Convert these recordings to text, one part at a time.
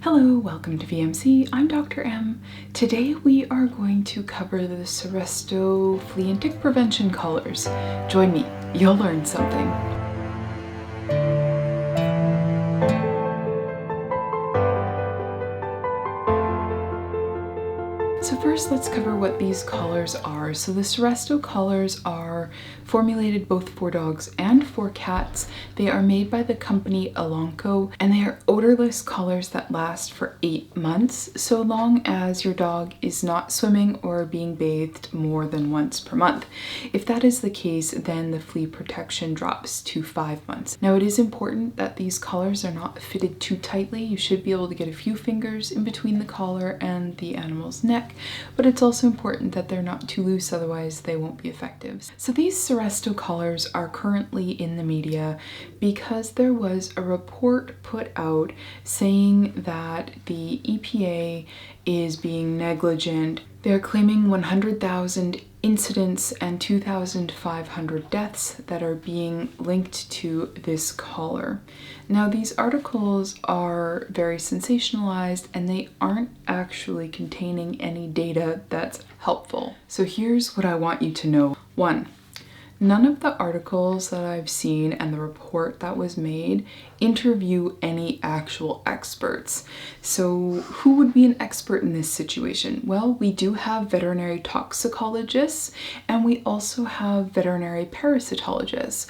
Hello, welcome to VMC. I'm Dr. M. Today we are going to cover the Seresto flea and tick prevention collars. Join me, you'll learn something. So first, let's cover what these collars are. So the Seresto collars are formulated both for dogs and for cats. They are made by the company Elanco, and they are odorless collars that last for 8 months, so long as your dog is not swimming or being bathed more than once per month. If that is the case, then the flea protection drops to 5 months. Now, it is important that these collars are not fitted too tightly. You should be able to get a few fingers in between the collar and the animal's neck, but it's also important that they're not too loose, otherwise they won't be effective. So these Seresto collars are currently in the media because there was a report put out saying that the EPA is being negligent. They're claiming 100,000 incidents and 2,500 deaths that are being linked to this collar. Now, these articles are very sensationalized and they aren't actually containing any data that's helpful. So here's what I want you to know. 1. None of the articles that I've seen and the report that was made interview any actual experts. So who would be an expert in this situation? Well, we do have veterinary toxicologists and we also have veterinary parasitologists.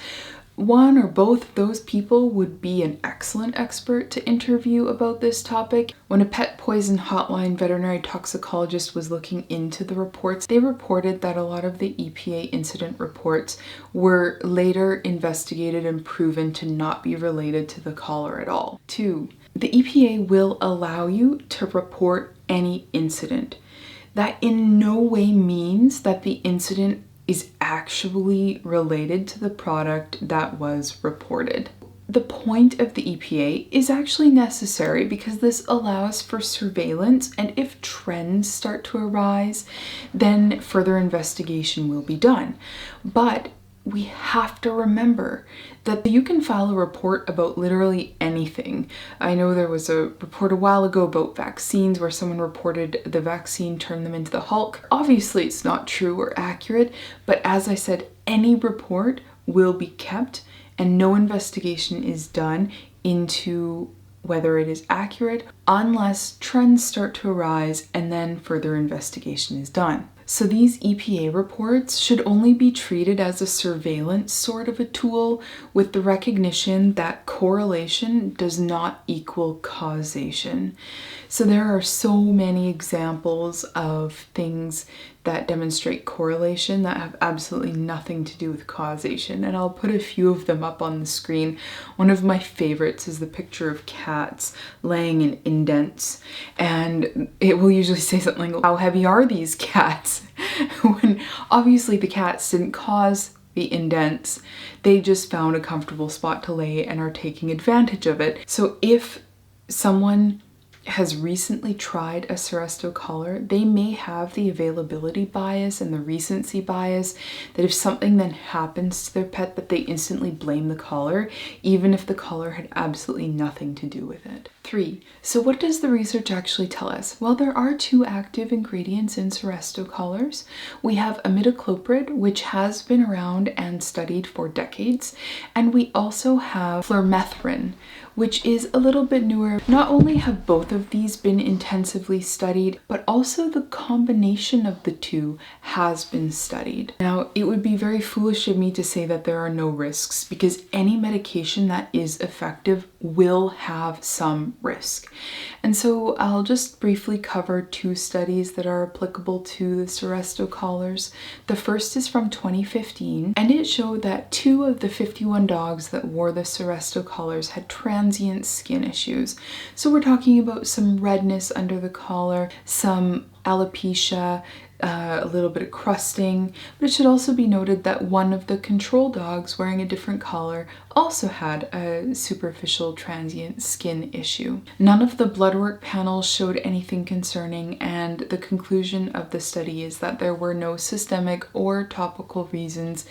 One or both of those people would be an excellent expert to interview about this topic. When a pet poison hotline veterinary toxicologist was looking into the reports, they reported that a lot of the EPA incident reports were later investigated and proven to not be related to the collar at all. 2. The EPA will allow you to report any incident. That in no way means that the incident is actually related to the product that was reported. The point of the EPA is actually necessary because this allows for surveillance, and if trends start to arise, then further investigation will be done. But we have to remember that you can file a report about literally anything. I know there was a report a while ago about vaccines where someone reported the vaccine turned them into the Hulk. Obviously, it's not true or accurate, but as I said, any report will be kept and no investigation is done into whether it is accurate unless trends start to arise and then further investigation is done. So these EPA reports should only be treated as a surveillance sort of a tool, with the recognition that correlation does not equal causation. So there are so many examples of things that demonstrate correlation that have absolutely nothing to do with causation, and I'll put a few of them up on the screen. One of my favorites is the picture of cats laying in indents, and it will usually say something like, how heavy are these cats? When obviously the cats didn't cause the indents, they just found a comfortable spot to lay and are taking advantage of it. So if someone has recently tried a Seresto collar, they may have the availability bias and the recency bias that if something then happens to their pet that they instantly blame the collar, even if the collar had absolutely nothing to do with it. 3. So what does the research actually tell us? Well, there are 2 active ingredients in Seresto collars. We have imidacloprid, which has been around and studied for decades, and we also have flurmethrine, which is a little bit newer. Not only have both of these been intensively studied, but also the combination of the 2 has been studied. Now, it would be very foolish of me to say that there are no risks, because any medication that is effective will have some risk. And so I'll just briefly cover 2 studies that are applicable to the Seresto collars. The first is from 2015, and it showed that 2 of the 51 dogs that wore the Seresto collars had transient skin issues. So we're talking about some redness under the collar, some alopecia, a little bit of crusting, but it should also be noted that one of the control dogs wearing a different collar also had a superficial transient skin issue. None of the blood work panels showed anything concerning, and the conclusion of the study is that there were no systemic or topical reasons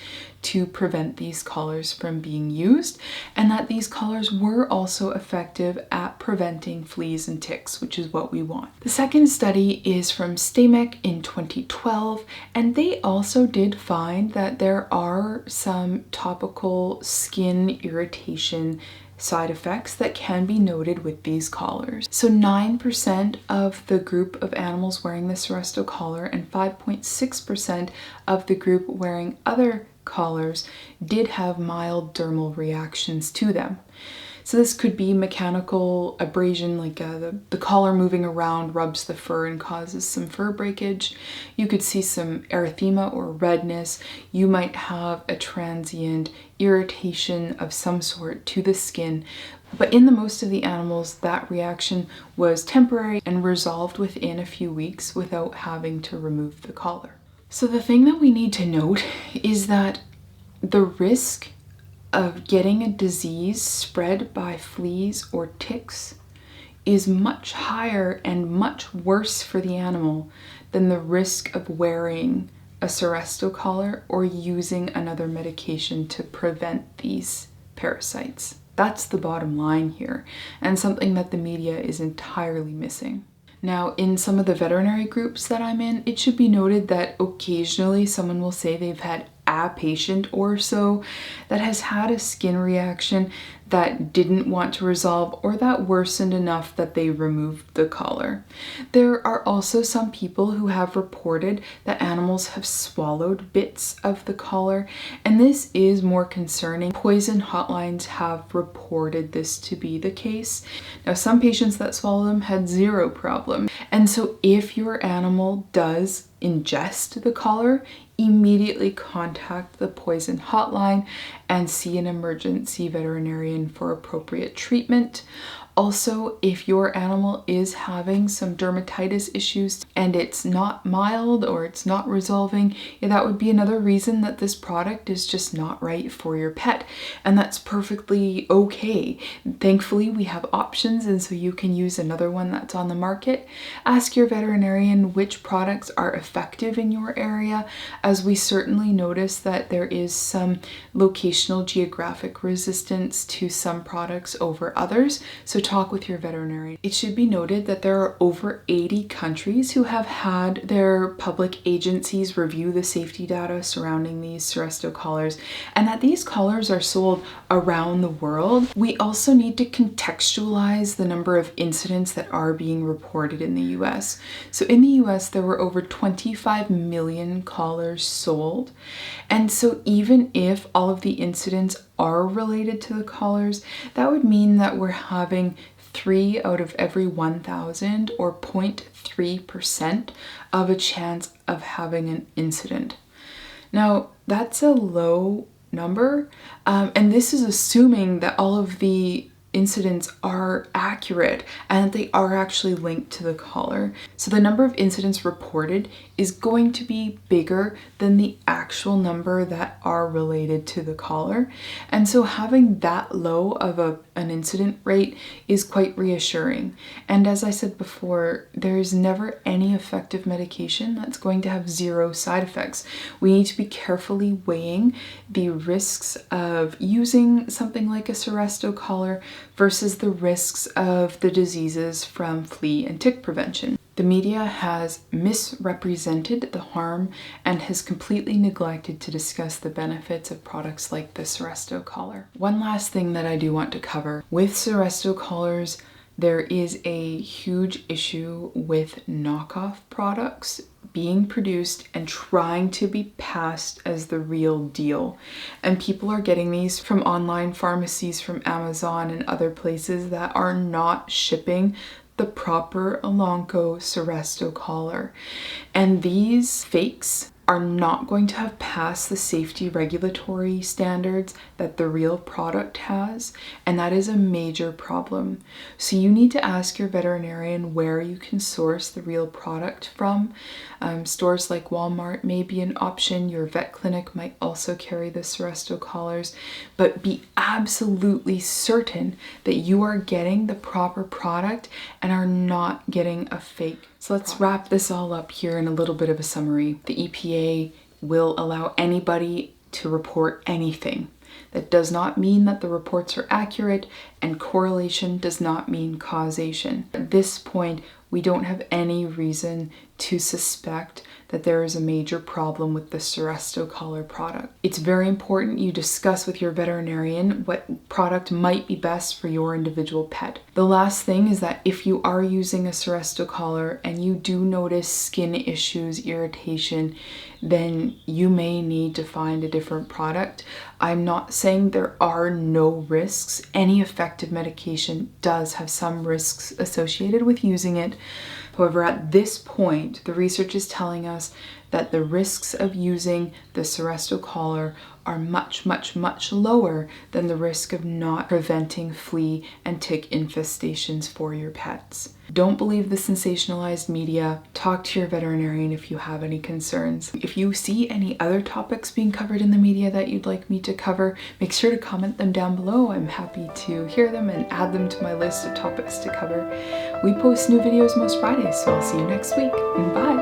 to prevent these collars from being used, and that these collars were also effective at preventing fleas and ticks, which is what we want. The second study is from Stamek in 2012, and they also did find that there are some topical skin irritation side effects that can be noted with these collars. So 9% of the group of animals wearing the Seresto collar and 5.6% of the group wearing other collars did have mild dermal reactions to them. So this could be mechanical abrasion, like the collar moving around rubs the fur and causes some fur breakage. You could see some erythema or redness. You might have a transient irritation of some sort to the skin. But in the most of the animals, that reaction was temporary and resolved within a few weeks without having to remove the collar. So the thing that we need to note is that the risk of getting a disease spread by fleas or ticks is much higher and much worse for the animal than the risk of wearing a Seresto collar or using another medication to prevent these parasites. That's the bottom line here, and something that the media is entirely missing. Now, in some of the veterinary groups that I'm in, it should be noted that occasionally someone will say they've had a patient or so that has had a skin reaction that didn't want to resolve or that worsened enough that they removed the collar. There are also some people who have reported that animals have swallowed bits of the collar, and this is more concerning. Poison hotlines have reported this to be the case. Now, some patients that swallow them had zero problem. And so if your animal does ingest the collar, immediately contact the poison hotline and see an emergency veterinarian for appropriate treatment. Also, if your animal is having some dermatitis issues and it's not mild or it's not resolving, that would be another reason that this product is just not right for your pet. And that's perfectly okay. Thankfully, we have options, and so you can use another one that's on the market. Ask your veterinarian which products are effective in your area, as we certainly notice that there is some locational geographic resistance to some products over others. So talk with your veterinarian. It should be noted that there are over 80 countries who have had their public agencies review the safety data surrounding these Seresto collars, and that these collars are sold around the world. We also need to contextualize the number of incidents that are being reported in the US. So in the US, there were over 25 million collars sold. And so even if all of the incidents are related to the collars, that would mean that we're having 3 out of every 1,000 or 0.3% of a chance of having an incident. Now, that's a low number, and this is assuming that all of the incidents are accurate and that they are actually linked to the collar. So the number of incidents reported is going to be bigger than the actual number that are related to the collar. And so having that low of an incident rate is quite reassuring. And as I said before, there is never any effective medication that's going to have zero side effects. We need to be carefully weighing the risks of using something like a Seresto collar versus the risks of the diseases from flea and tick prevention. The media has misrepresented the harm and has completely neglected to discuss the benefits of products like the Seresto collar. One last thing that I do want to cover. With Seresto collars, there is a huge issue with knockoff products being produced and trying to be passed as the real deal. And people are getting these from online pharmacies, from Amazon and other places that are not shipping the proper Elanco Seresto collar. And these fakes are not going to have passed the safety regulatory standards that the real product has, and that is a major problem. So you need to ask your veterinarian where you can source the real product from. Stores like Walmart may be an option. Your vet clinic might also carry the Seresto collars, but be absolutely certain that you are getting the proper product and are not getting a fake. So let's wrap this all up here in a little bit of a summary. The EPA will allow anybody to report anything. That does not mean that the reports are accurate, and correlation does not mean causation. At this point, we don't have any reason to suspect that there is a major problem with the Seresto collar product. It's very important you discuss with your veterinarian what product might be best for your individual pet. The last thing is that if you are using a Seresto collar and you do notice skin issues, irritation, then you may need to find a different product. I'm not saying there are no risks. Any effective medication does have some risks associated with using it. However, at this point, the research is telling us that the risks of using the Seresto collar are much, much, much lower than the risk of not preventing flea and tick infestations for your pets. Don't believe the sensationalized media. Talk to your veterinarian if you have any concerns. If you see any other topics being covered in the media that you'd like me to cover, make sure to comment them down below. I'm happy to hear them and add them to my list of topics to cover. We post new videos most Fridays, so I'll see you next week. Bye!